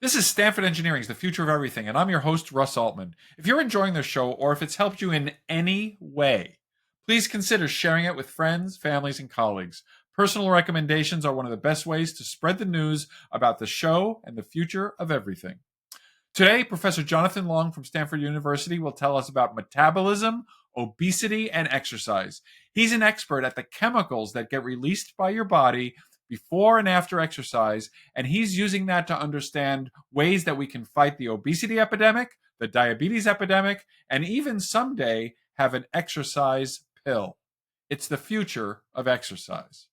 This is Stanford Engineering's The Future of Everything, and I'm your host, Russ Altman. If you're enjoying the show, or if it's helped you in any way, please consider sharing it with friends, families, and colleagues. Personal recommendations are one of the best ways to spread the news about the show and the future of everything. Today, Professor Jonathan Long from Stanford University will tell us about metabolism, obesity, and exercise. He's an expert at the chemicals that get released by your body before and after exercise, and he's using that to understand ways that we can fight the obesity epidemic, the diabetes epidemic, and even someday have an exercise pill. It's the future of exercise.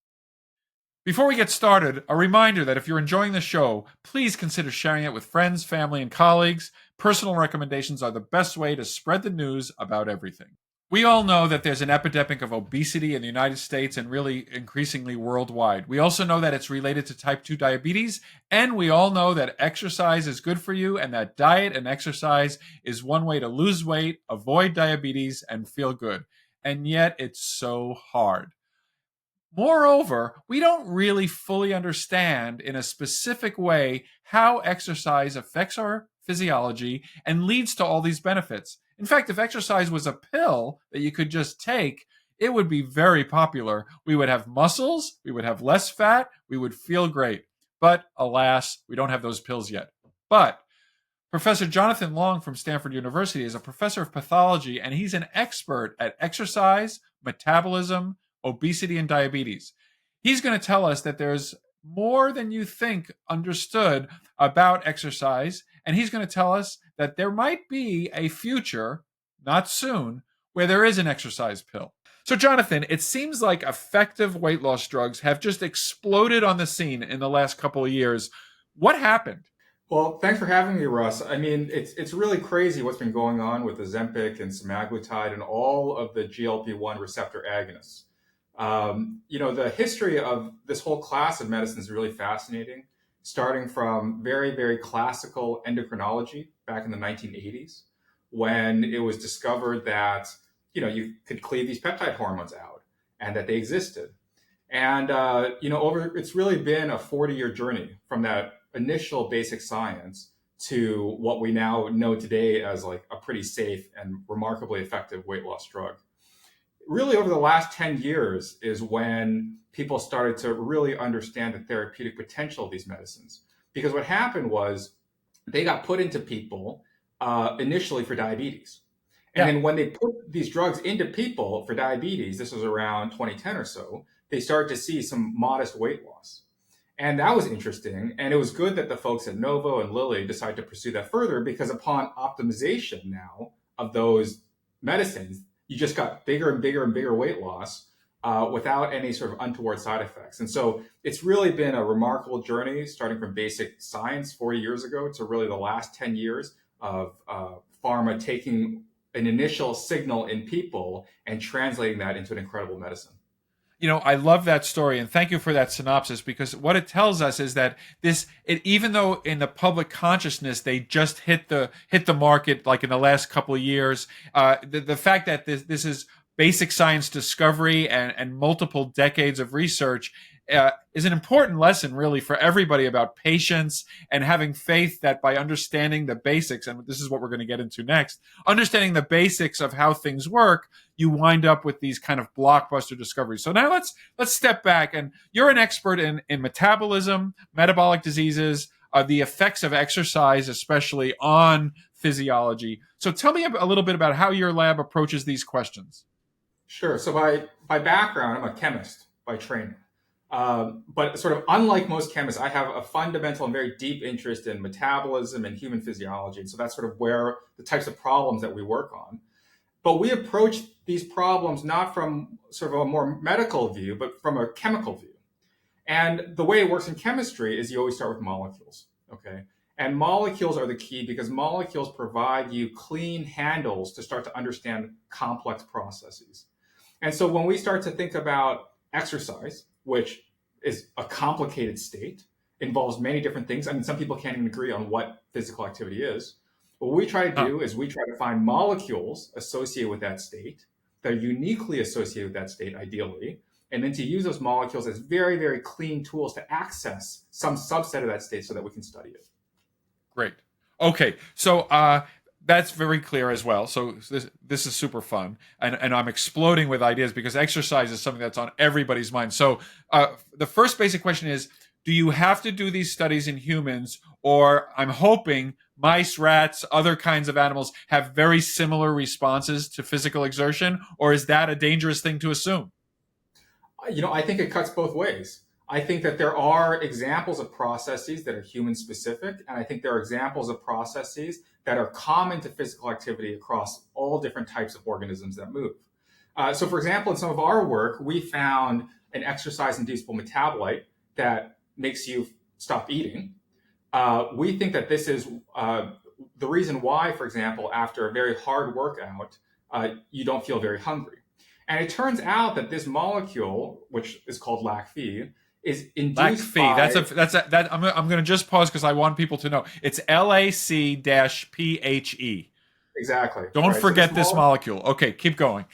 Before we get started, a reminder that if you're enjoying the show, please consider sharing it with friends, family, and colleagues. Personal recommendations are the best way to spread the news about everything. We all know that there's an epidemic of obesity in the United States and really increasingly worldwide. We also know that it's related to type 2 diabetes, and we all know that exercise is good for you and that diet and exercise is one way to lose weight, avoid diabetes, and feel good. And yet it's so hard. Moreover, we don't really fully understand in a specific way how exercise affects our physiology and leads to all these benefits. In fact, if exercise was a pill that you could just take, it would be very popular. We would have muscles, we would have less fat, we would feel great. But alas, we don't have those pills yet. But Professor Jonathan Long from Stanford University is a professor of pathology, and he's an expert at exercise, metabolism, obesity, and diabetes. He's going to tell us that there's more than you think understood about exercise, and he's going to tell us that there might be a future, not soon, where there is an exercise pill. So, Jonathan, it seems like effective weight loss drugs have just exploded on the scene in the last couple of years. What happened? Well, thanks for having me, Russ. I mean, it's really crazy what's been going on with Ozempic and semaglutide and all of the GLP-1 receptor agonists. The history of this whole class of medicine is really fascinating, starting from very, very classical endocrinology back in the 1980s, when it was discovered that, you could cleave these peptide hormones out and that they existed. And, it's really been a 40-year journey from that initial basic science to what we now know today as like a pretty safe and remarkably effective weight loss drug. Really over the last 10 years is when people started to really understand the therapeutic potential of these medicines. Because what happened was they got put into people initially for diabetes. And then when they put these drugs into people for diabetes, this was around 2010 or so, they started to see some modest weight loss. And that was interesting. And it was good that the folks at Novo and Lilly decided to pursue that further, because upon optimization now of those medicines, you just got bigger and bigger and bigger weight loss without any sort of untoward side effects. And so it's really been a remarkable journey, starting from basic science 40 years ago to really the last 10 years of pharma taking an initial signal in people and translating that into an incredible medicine. I love that story, and thank you for that synopsis, because what it tells us is that even though in the public consciousness they just hit the market like in the last couple of years, the fact that this is basic science discovery and multiple decades of research is an important lesson really for everybody about patience and having faith that by understanding the basics, and this is what we're going to get into next, understanding the basics of how things work, you wind up with these kind of blockbuster discoveries. So now let's step back, and you're an expert in metabolism, metabolic diseases, the effects of exercise, especially on physiology. So tell me a little bit about how your lab approaches these questions. Sure. So by background, I'm a chemist by training. But sort of unlike most chemists, I have a fundamental and very deep interest in metabolism and human physiology. And so that's sort of where the types of problems that we work on. But we approach these problems not from sort of a more medical view, but from a chemical view. And the way it works in chemistry is you always start with molecules, okay? And molecules are the key because molecules provide you clean handles to start to understand complex processes. And so when we start to think about exercise, which is a complicated state, involves many different things. I mean, some people can't even agree on what physical activity is. What we try to do is we try to find molecules associated with that state that are uniquely associated with that state, ideally, and then to use those molecules as very, very clean tools to access some subset of that state so that we can study it. Great. Okay, so that's very clear as well. So this is super fun, and I'm exploding with ideas because exercise is something that's on everybody's mind. So the first basic question is: do you have to do these studies in humans, or I'm hoping mice, rats, other kinds of animals have very similar responses to physical exertion, or is that a dangerous thing to assume? I think it cuts both ways. I think that there are examples of processes that are human specific, and I think there are examples of processes that are common to physical activity across all different types of organisms that move. So, for example, in some of our work, we found an exercise inducible metabolite that makes you stop eating. We think that this is the reason why, for example, after a very hard workout, you don't feel very hungry. And it turns out that this molecule, which is called Lac-Phe, is induced Lac-Phe. by I'm going to just pause because I want people to know it's LAC-PHE. exactly Don't right. So forget this molecule. Okay, keep going.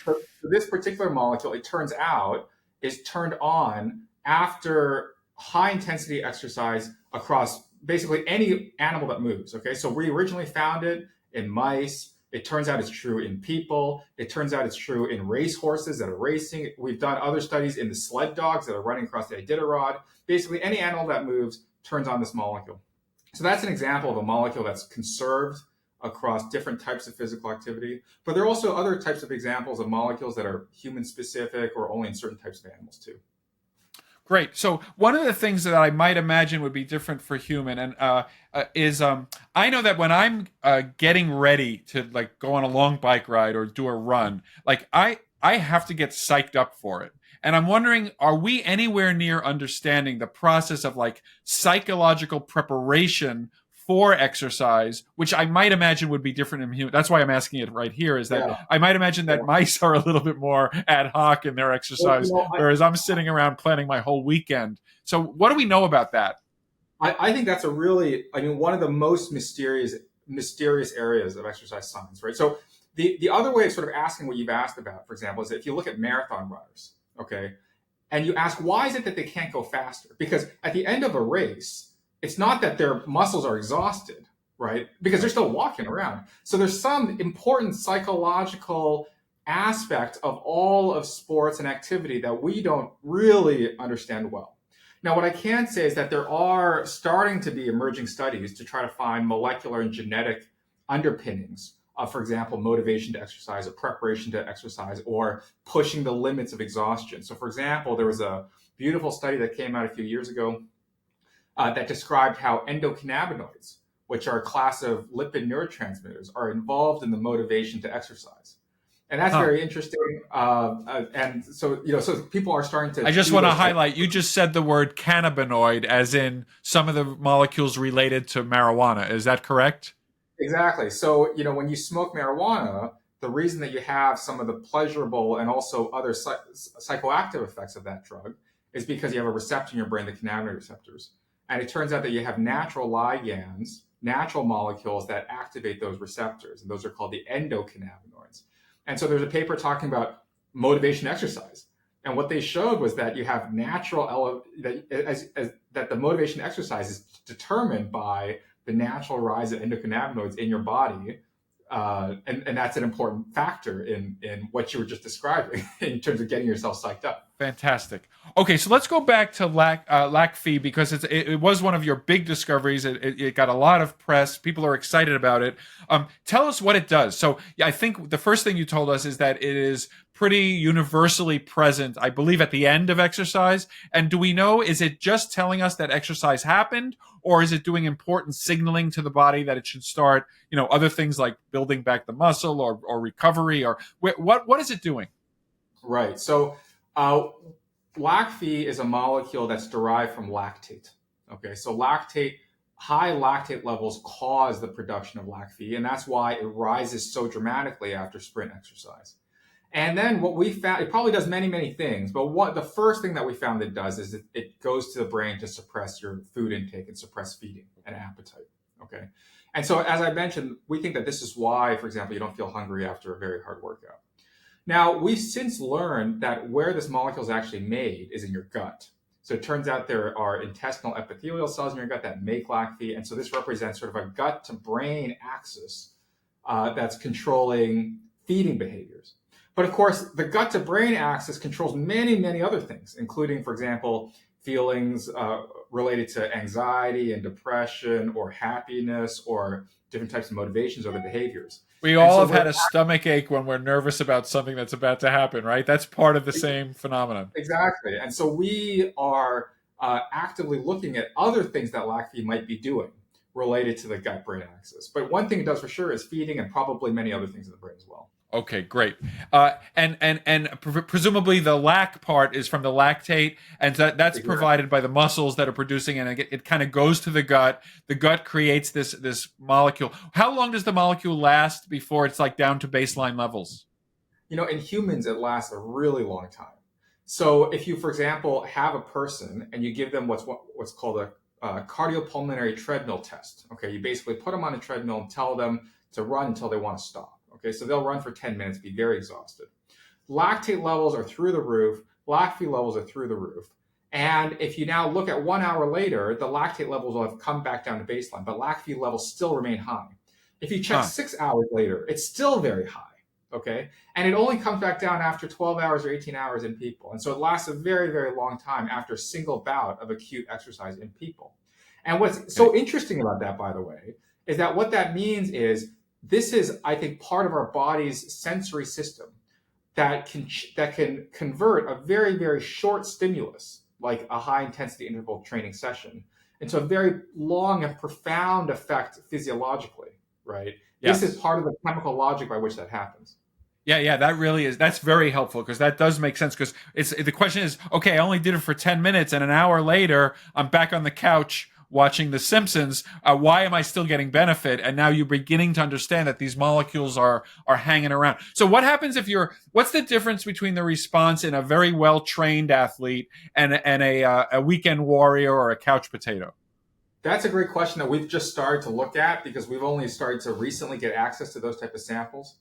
this particular molecule, it turns out, is turned on after high intensity exercise across basically any animal that moves. Okay, so we originally found it in mice. It turns out it's true in people. It turns out it's true in race horses that are racing. We've done other studies in the sled dogs that are running across the Iditarod. Basically, any animal that moves turns on this molecule. So that's an example of a molecule that's conserved across different types of physical activity. But there are also other types of examples of molecules that are human specific or only in certain types of animals too. Great. So one of the things that I might imagine would be different for human and is I know that when I'm getting ready to like go on a long bike ride or do a run, like I have to get psyched up for it. And I'm wondering, are we anywhere near understanding the process of like psychological preparation for exercise, which I might imagine would be different in human. That's why I'm asking it right here. Is that Yeah. I might imagine that mice are a little bit more ad hoc in their Well, exercise, whereas I'm sitting around planning my whole weekend. So, what do we know about that? I think that's one of the most mysterious areas of exercise science, right? So the other way of sort of asking what you've asked about, for example, is if you look at marathon runners, okay, and you ask why is it that they can't go faster? Because at the end of a race, it's not that their muscles are exhausted, right? Because they're still walking around. So there's some important psychological aspect of all of sports and activity that we don't really understand well. Now, what I can say is that there are starting to be emerging studies to try to find molecular and genetic underpinnings of, for example, motivation to exercise or preparation to exercise or pushing the limits of exhaustion. So, for example, there was a beautiful study that came out a few years ago that described how endocannabinoids, which are a class of lipid neurotransmitters, are involved in the motivation to exercise. And that's very interesting. And so, so people are starting to. I just want to highlight, you just said the word cannabinoid as in some of the molecules related to marijuana. Is that correct? Exactly. So, when you smoke marijuana, the reason that you have some of the pleasurable and also other psychoactive effects of that drug is because you have a receptor in your brain, the cannabinoid receptors. And it turns out that you have natural ligands, natural molecules that activate those receptors. And those are called the endocannabinoids. And so there's a paper talking about motivation exercise. And what they showed was that you have that the motivation exercise is determined by the natural rise of endocannabinoids in your body. And that's an important factor in what you were just describing in terms of getting yourself psyched up. Fantastic. Okay, so let's go back to Lac-Phe because it was one of your big discoveries. It got a lot of press. People are excited about it. Tell us what it does. So I think the first thing you told us is that it is pretty universally present, I believe, at the end of exercise. And do we know, is it just telling us that exercise happened, or is it doing important signaling to the body that it should start, other things like building back the muscle or recovery, or what is it doing? Right. So Lac-Phe is a molecule that's derived from lactate. Okay, so high lactate levels cause the production of Lac-Phe, and that's why it rises so dramatically after sprint exercise. And then what we found, it probably does many, many things, but the first thing that we found it does is it goes to the brain to suppress your food intake and suppress feeding and appetite. Okay, and so as I mentioned, we think that this is why, for example, you don't feel hungry after a very hard workout. Now, we've since learned that where this molecule is actually made is in your gut. So it turns out there are intestinal epithelial cells in your gut that make Lac-Phe. And so this represents sort of a gut to brain axis that's controlling feeding behaviors. But of course, the gut to brain axis controls many, many other things, including, for example, feelings related to anxiety and depression or happiness or different types of motivations or the behaviors. We all have had a stomach ache when we're nervous about something that's about to happen, right? That's part of the same phenomenon. Exactly. And so we are actively looking at other ththings that Lac-Phe might be doing related to the gut-brain axis. But one thing it does for sure is feeding, and probably many other things in the brain as well. Okay, great. And presumably the lac part is from the lactate, and that's provided by the muscles that are producing, and it kind of goes to the gut. The gut creates this molecule. How long does the molecule last before it's like down to baseline levels? In humans, it lasts a really long time. So if you, for example, have a person and you give them what's called a cardiopulmonary treadmill test. Okay, you basically put them on a treadmill and tell them to run until they want to stop. Okay, so they'll run for 10 minutes, be very exhausted. Lactate levels are through the roof. Lac-Phe levels are through the roof. And if you now look at 1 hour later, the lactate levels will have come back down to baseline, but Lac-Phe levels still remain high. If you check 6 hours later, it's still very high. Okay, and it only comes back down after 12 hours or 18 hours in people. And so it lasts a very, very long time after a single bout of acute exercise in people. And what's so interesting about that, by the way, is that what that means is this is, I think, part of our body's sensory system that can convert a very, very short stimulus, like a high intensity interval training session, into a very long and profound effect physiologically, right? Yes. This is part of the chemical logic by which that happens. Yeah, that really is. That's very helpful because that does make sense. Because the question is, okay, I only did it for 10 minutes, and an hour later, I'm back on the couch watching The Simpsons. Why am I still getting benefit? And now you're beginning to understand that these molecules are hanging around. So what happens if what's the difference between the response in a very well trained athlete and a weekend warrior or a couch potato? That's a great question that we've just started to look at because we've only started to recently get access to those type of samples.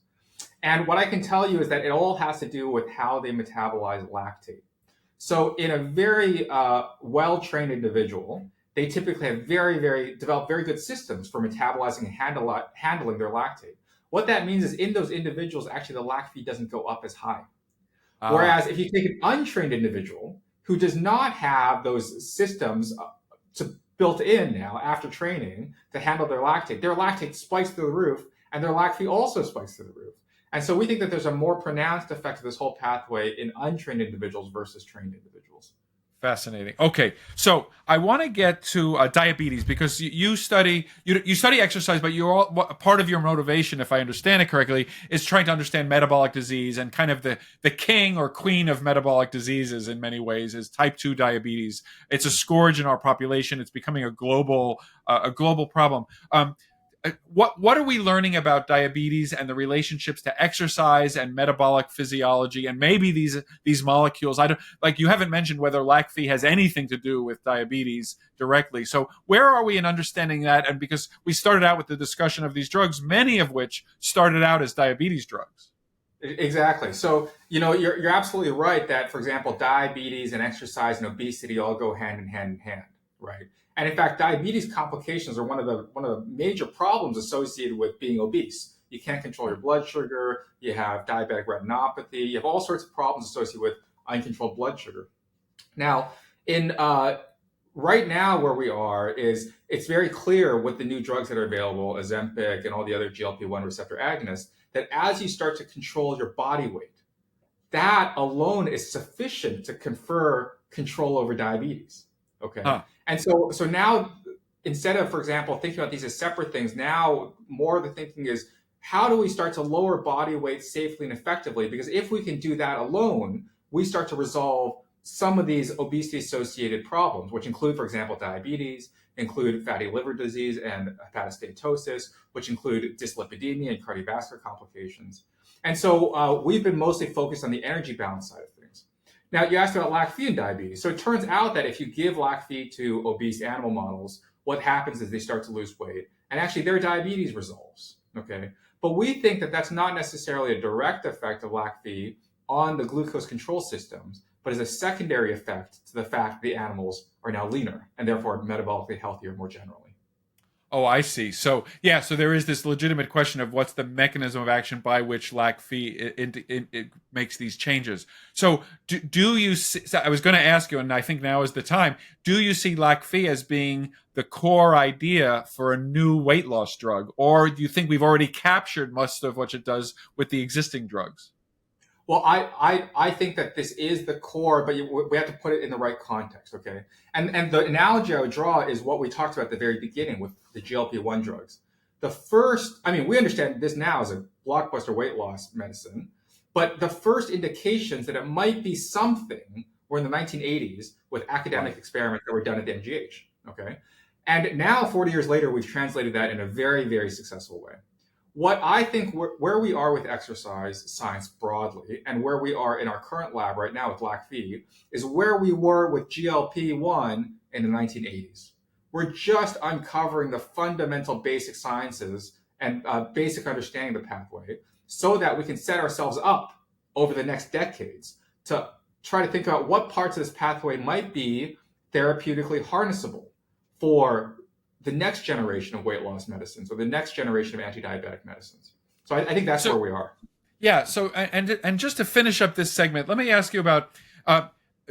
And what I can tell you is that it all has to do with how they metabolize lactate. So in a very well-trained individual, they typically have develop very good systems for metabolizing and handling their lactate. What that means is in those individuals, actually the Lac-Phe doesn't go up as high. Whereas if you take an untrained individual who does not have those systems built in now after training to handle their lactate spikes through the roof, and their Lac-Phe also spikes through the roof. And so we think that there's a more pronounced effect of this whole pathway in untrained individuals versus trained individuals. Fascinating. Okay, so I want to get to diabetes because you study exercise, but part of your motivation, if I understand it correctly, is trying to understand metabolic disease, and kind of the king or queen of metabolic diseases in many ways is type 2 diabetes. It's a scourge in our population. It's becoming a global problem. What are we learning about diabetes and the relationships to exercise and metabolic physiology, and maybe these molecules? You haven't mentioned whether Lac-Phe has anything to do with diabetes directly. So where are we in understanding that? And because we started out with the discussion of these drugs, many of which started out as diabetes drugs. Exactly. So, you're absolutely right that, for example, diabetes and exercise and obesity all go hand in hand, right? And in fact, diabetes complications are one of the major problems associated with being obese. You can't control your blood sugar. You have diabetic retinopathy. You have all sorts of problems associated with uncontrolled blood sugar. Now, right now where we are is it's very clear with the new drugs that are available, Ozempic and all the other GLP-1 receptor agonists, that as you start to control your body weight, that alone is sufficient to confer control over diabetes. Okay. And so now, instead of, for example, thinking about these as separate things, now more of the thinking is, how do we start to lower body weight safely and effectively? Because if we can do that alone, we start to resolve some of these obesity-associated problems, which include, for example, diabetes, include fatty liver disease and hepatosteatosis, which include dyslipidemia and cardiovascular complications. And so we've been mostly focused on the energy balance side of things. Now, you asked about Lac-Phe and diabetes. So it turns out that if you give Lac-Phe to obese animal models, what happens is they start to lose weight, and actually their diabetes resolves, okay? But we think that that's not necessarily a direct effect of Lac-Phe on the glucose control systems, but is a secondary effect to the fact that the animals are now leaner and therefore metabolically healthier more generally. Oh, I see. So, yeah, so there is this legitimate question of what's the mechanism of action by which Lac-Phe it makes these changes. So, do you see, so I was going to ask you, and I think now is the time, do you see Lac-Phe as being the core idea for a new weight loss drug? Or do you think we've already captured most of what it does with the existing drugs? Well, I think that this is the core, but we have to put it in the right context, okay? And the analogy I would draw is what we talked about at the very beginning with the GLP-1 drugs. The first, I mean, we understand this now as a blockbuster weight loss medicine, but the first indications that it might be something were in the 1980s with academic experiments that were done at the NGH, okay? And now, 40 years later, we've translated that in a very, very successful way. What I think where we are with exercise science broadly and where we are in our current lab right now with Lac-Phe is where we were with GLP-1 in the 1980s. We're just uncovering the fundamental basic sciences and basic understanding of the pathway so that we can set ourselves up over the next decades to try to think about what parts of this pathway might be therapeutically harnessable for the next generation of weight loss medicines or the next generation of anti-diabetic medicines. So I think that's where we are. Yeah. So and just to finish up this segment, let me ask you about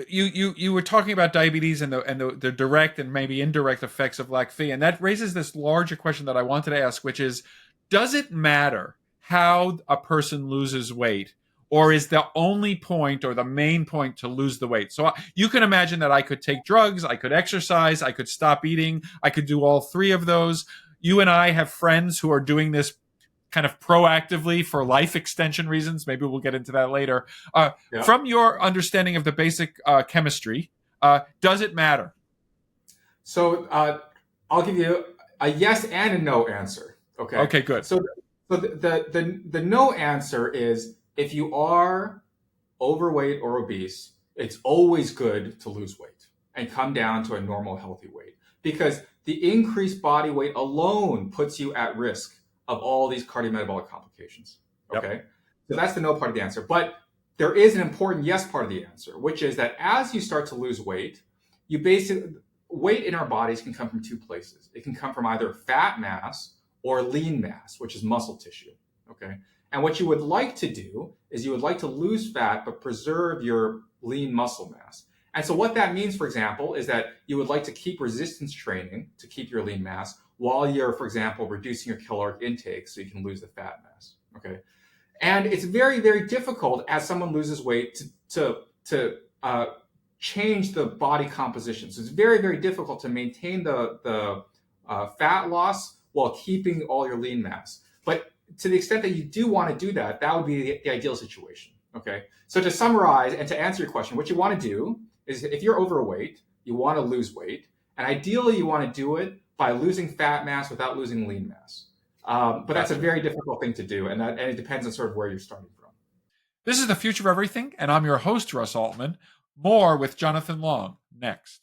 you were talking about diabetes and the direct and maybe indirect effects of Lac-Phe, and that raises this larger question that I wanted to ask, which is, does it matter how a person loses weight? Or is the only point or the main point to lose the weight? So you can imagine that I could take drugs, I could exercise, I could stop eating, I could do all three of those. You and I have friends who are doing this kind of proactively for life extension reasons. Maybe we'll get into that later. From your understanding of the basic chemistry, does it matter? So I'll give you a yes and a no answer. Okay. Okay, good. So the no answer is, if you are overweight or obese, it's always good to lose weight and come down to a normal, healthy weight, because the increased body weight alone puts you at risk of all these cardiometabolic complications. Okay. Yep. So that's the no part of the answer. But there is an important yes part of the answer, which is that as you start to lose weight, weight in our bodies can come from two places. It can come from either fat mass or lean mass, which is muscle tissue. Okay. And what you would like to do is you would like to lose fat, but preserve your lean muscle mass. And so what that means, for example, is that you would like to keep resistance training to keep your lean mass while you're, for example, reducing your caloric intake so you can lose the fat mass. Okay. And it's very, very difficult as someone loses weight to change the body composition. So it's very, very difficult to maintain the fat loss while keeping all your lean mass. But to the extent that you do want to do that, that would be the ideal situation. Okay. So to summarize and to answer your question, what you want to do is, if you're overweight, you want to lose weight. And ideally, you want to do it by losing fat mass without losing lean mass. But that's a very difficult thing to do. And it depends on sort of where you're starting from. This is The Future of Everything, and I'm your host, Russ Altman. More with Jonathan Long next.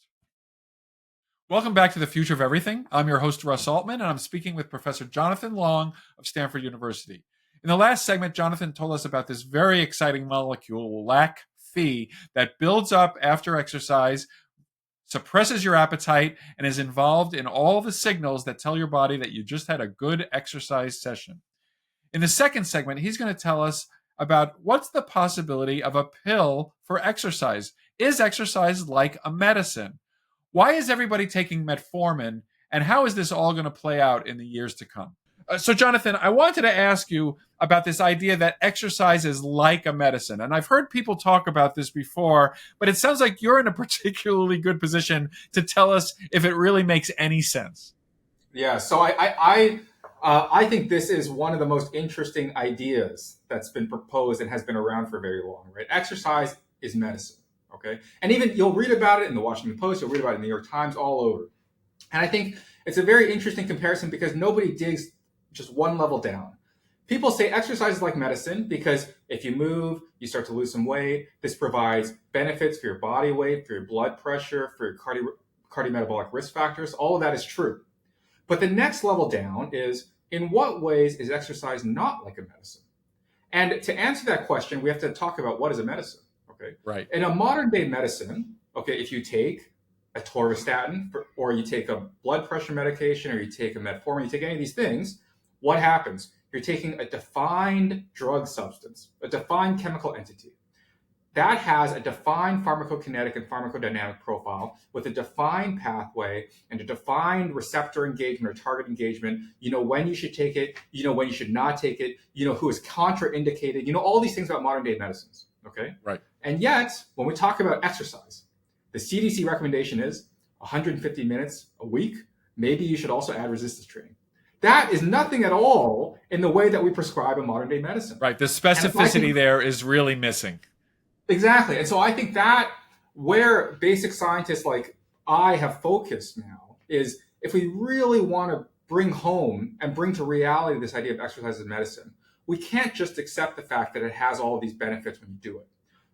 Welcome back to The Future of Everything. I'm your host, Russ Altman, and I'm speaking with Professor Jonathan Long of Stanford University. In the last segment, Jonathan told us about this very exciting molecule, Lac-Phe, that builds up after exercise, suppresses your appetite, and is involved in all the signals that tell your body that you just had a good exercise session. In the second segment, he's going to tell us about what's the possibility of a pill for exercise. Is exercise like a medicine? Why is everybody taking Metformin, and how is this all going to play out in the years to come? So, Jonathan, I wanted to ask you about this idea that exercise is like a medicine. And I've heard people talk about this before, but it sounds like you're in a particularly good position to tell us if it really makes any sense. Yeah, so I think this is one of the most interesting ideas that's been proposed and has been around for very long, right? Exercise is medicine. Okay. And even you'll read about it in the Washington Post, you'll read about it in the New York Times, all over. And I think it's a very interesting comparison because nobody digs just one level down. People say exercise is like medicine because if you move, you start to lose some weight. This provides benefits for your body weight, for your blood pressure, for your cardiometabolic risk factors. All of that is true. But the next level down is, in what ways is exercise not like a medicine? And to answer that question, we have to talk about what is a medicine. Okay. Right. In a modern day medicine, okay, if you take a atorvastatin or you take a blood pressure medication or you take a metformin, you take any of these things, what happens? You're taking a defined drug substance, a defined chemical entity that has a defined pharmacokinetic and pharmacodynamic profile with a defined pathway and a defined receptor engagement or target engagement. You know when you should take it, you know when you should not take it, you know who is contraindicated, you know all these things about modern day medicines, okay? Right. And yet, when we talk about exercise, the CDC recommendation is 150 minutes a week. Maybe you should also add resistance training. That is nothing at all in the way that we prescribe in modern day medicine. Right. The specificity there is really missing. Exactly. And so I think that where basic scientists like I have focused now is if we really want to bring home and bring to reality this idea of exercise as medicine, we can't just accept the fact that it has all of these benefits when you do it.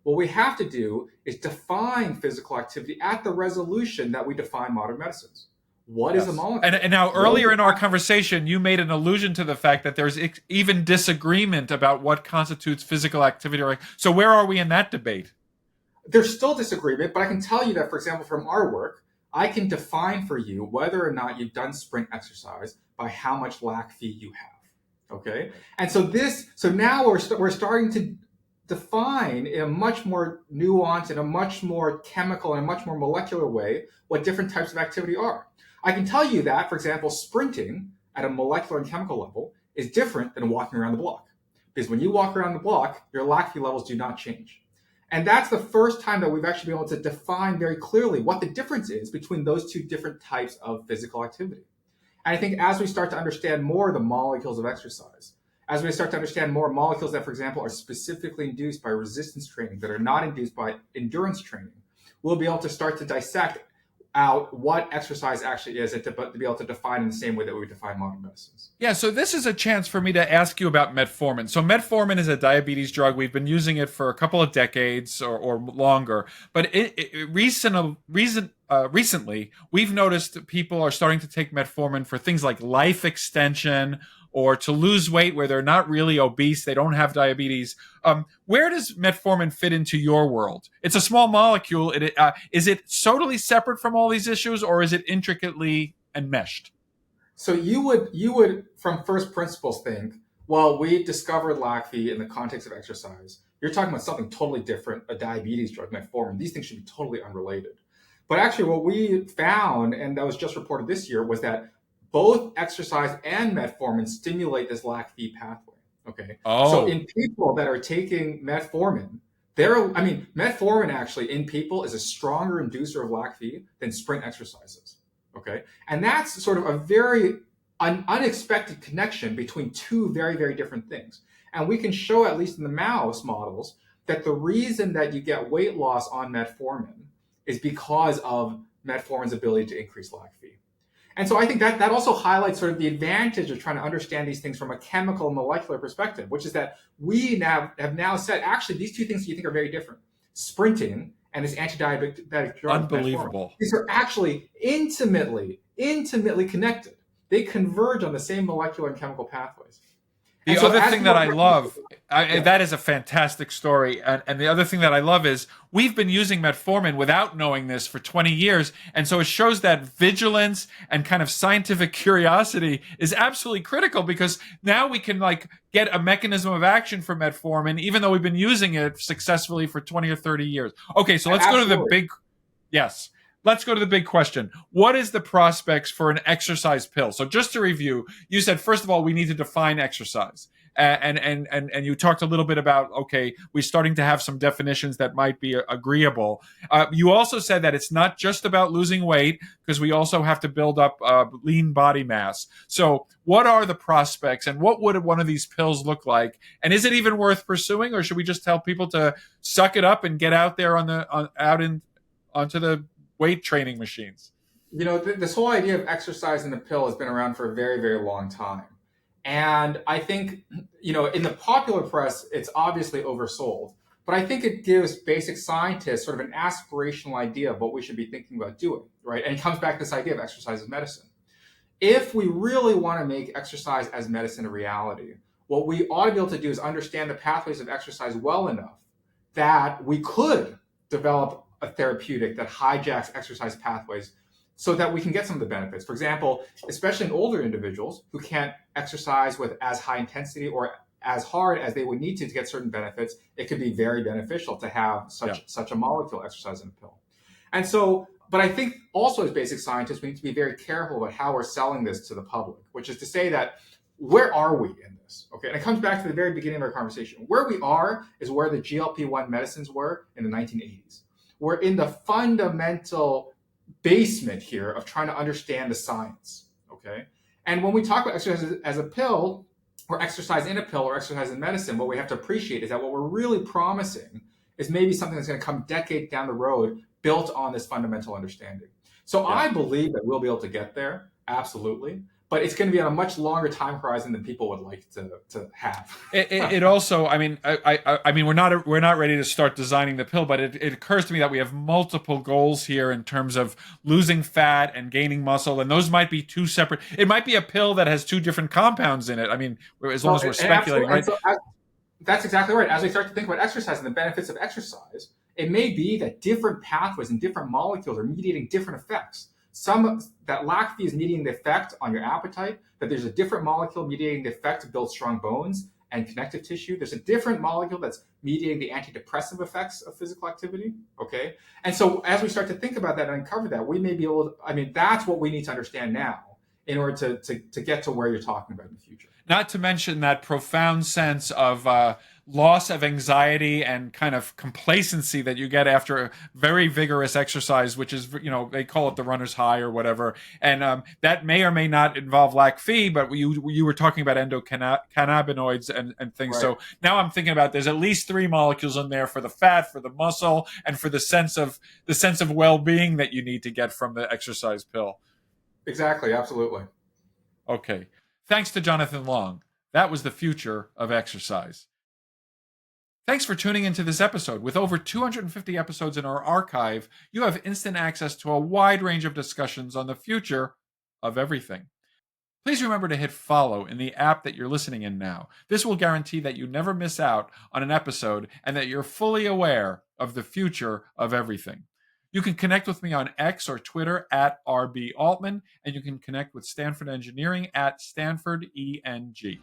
What we have to do is define physical activity at the resolution that we define modern medicines. What is a molecule? And now earlier in our conversation, you made an allusion to the fact that there's even disagreement about what constitutes physical activity. So where are we in that debate? There's still disagreement, but I can tell you that, for example, from our work, I can define for you whether or not you've done sprint exercise by how much Lac-Phe you have. Okay? And so now we're starting to define in a much more nuanced, in a much more chemical, and a much more molecular way what different types of activity are. I can tell you that, for example, sprinting at a molecular and chemical level is different than walking around the block. Because when you walk around the block, your Lac-Phe levels do not change. And that's the first time that we've actually been able to define very clearly what the difference is between those two different types of physical activity. And I think as we start to understand more the molecules of exercise, as we start to understand more molecules that, for example, are specifically induced by resistance training, that are not induced by endurance training, we'll be able to start to dissect out what exercise actually is and to be able to define in the same way that we define modern medicines. Yeah, so this is a chance for me to ask you about metformin. So metformin is a diabetes drug. We've been using it for a couple of decades or longer. But recently, we've noticed that people are starting to take metformin for things like life extension or to lose weight where they're not really obese, they don't have diabetes. Where does metformin fit into your world? It's a small molecule. Is it totally separate from all these issues, or is it intricately enmeshed? So you would, from first principles, think, well, we discovered Lac-Phe in the context of exercise. You're talking about something totally different, a diabetes drug, metformin. These things should be totally unrelated. But actually what we found, and that was just reported this year, was that both exercise and metformin stimulate this Lac-Phe pathway. Okay. Oh. So in people that are taking metformin, metformin actually in people is a stronger inducer of Lac-Phe than sprint exercises. Okay. And that's sort of a very unexpected connection between two very, very different things. And we can show, at least in the mouse models, that the reason that you get weight loss on metformin is because of metformin's ability to increase Lac-Phe. And so I think that also highlights sort of the advantage of trying to understand these things from a chemical and molecular perspective, which is that we have now said, actually, these two things you think are very different. Sprinting and this anti-diabetic drug. Unbelievable. These are actually intimately connected. They converge on the same molecular and chemical pathways. The other thing that I love, that is a fantastic story. And the other thing that I love is we've been using metformin without knowing this for 20 years. And so it shows that vigilance and kind of scientific curiosity is absolutely critical, because now we can get a mechanism of action for metformin, even though we've been using it successfully for 20 or 30 years. Okay, so let's go to the big, yes. Let's go to the big question. What is the prospects for an exercise pill? So just to review, you said, first of all, we need to define exercise. And you talked a little bit about, okay, we're starting to have some definitions that might be agreeable. You also said that it's not just about losing weight, because we also have to build up lean body mass. So what are the prospects, and what would one of these pills look like? And is it even worth pursuing, or should we just tell people to suck it up and get out there onto the weight training machines? This whole idea of exercise in the pill has been around for a very, very long time. And I think, in the popular press, it's obviously oversold. But I think it gives basic scientists sort of an aspirational idea of what we should be thinking about doing, right? And it comes back to this idea of exercise as medicine. If we really want to make exercise as medicine a reality, what we ought to be able to do is understand the pathways of exercise well enough that we could develop a therapeutic that hijacks exercise pathways so that we can get some of the benefits. For example, especially in older individuals who can't exercise with as high intensity or as hard as they would need to get certain benefits, it could be very beneficial to have such a molecule exercise in a pill. And so, but I think also as basic scientists, we need to be very careful about how we're selling this to the public, which is to say that where are we in this? Okay, and it comes back to the very beginning of our conversation. Where we are is where the GLP-1 medicines were in the 1980s. We're in the fundamental basement here of trying to understand the science. Okay, and when we talk about exercise as a pill, or exercise in a pill, or exercise in medicine, what we have to appreciate is that what we're really promising is maybe something that's going to come decades down the road built on this fundamental understanding. So I believe that we'll be able to get there, absolutely. But it's going to be on a much longer time horizon than people would like to have. It also, I mean, we're not ready to start designing the pill, but it occurs to me that we have multiple goals here in terms of losing fat and gaining muscle, and those might be two separate. It might be a pill that has two different compounds in it. I mean, as long as we're speculating, right? So that's exactly right. As we start to think about exercise and the benefits of exercise, it may be that different pathways and different molecules are mediating different effects. That Lac-Phe is mediating the effect on your appetite, that there's a different molecule mediating the effect to build strong bones and connective tissue. There's a different molecule that's mediating the antidepressive effects of physical activity. Okay. And so as we start to think about that and uncover that, we may be able to, I mean, that's what we need to understand now in order to get to where you're talking about in the future. Not to mention that profound sense of loss of anxiety and kind of complacency that you get after a very vigorous exercise, which is, they call it the runner's high or whatever. And that may or may not involve Lac-Phe, but you were talking about endocannabinoids and things. Right. So now I'm thinking about there's at least 3 molecules in there for the fat, for the muscle, and for the sense of well-being that you need to get from the exercise pill. Exactly. Absolutely. Okay. Thanks to Jonathan Long. That was the future of exercise. Thanks for tuning into this episode. With over 250 episodes in our archive, you have instant access to a wide range of discussions on the future of everything. Please remember to hit follow in the app that you're listening in now. This will guarantee that you never miss out on an episode and that you're fully aware of the future of everything. You can connect with me on X or Twitter at RB Altman, and you can connect with Stanford Engineering at Stanford ENG.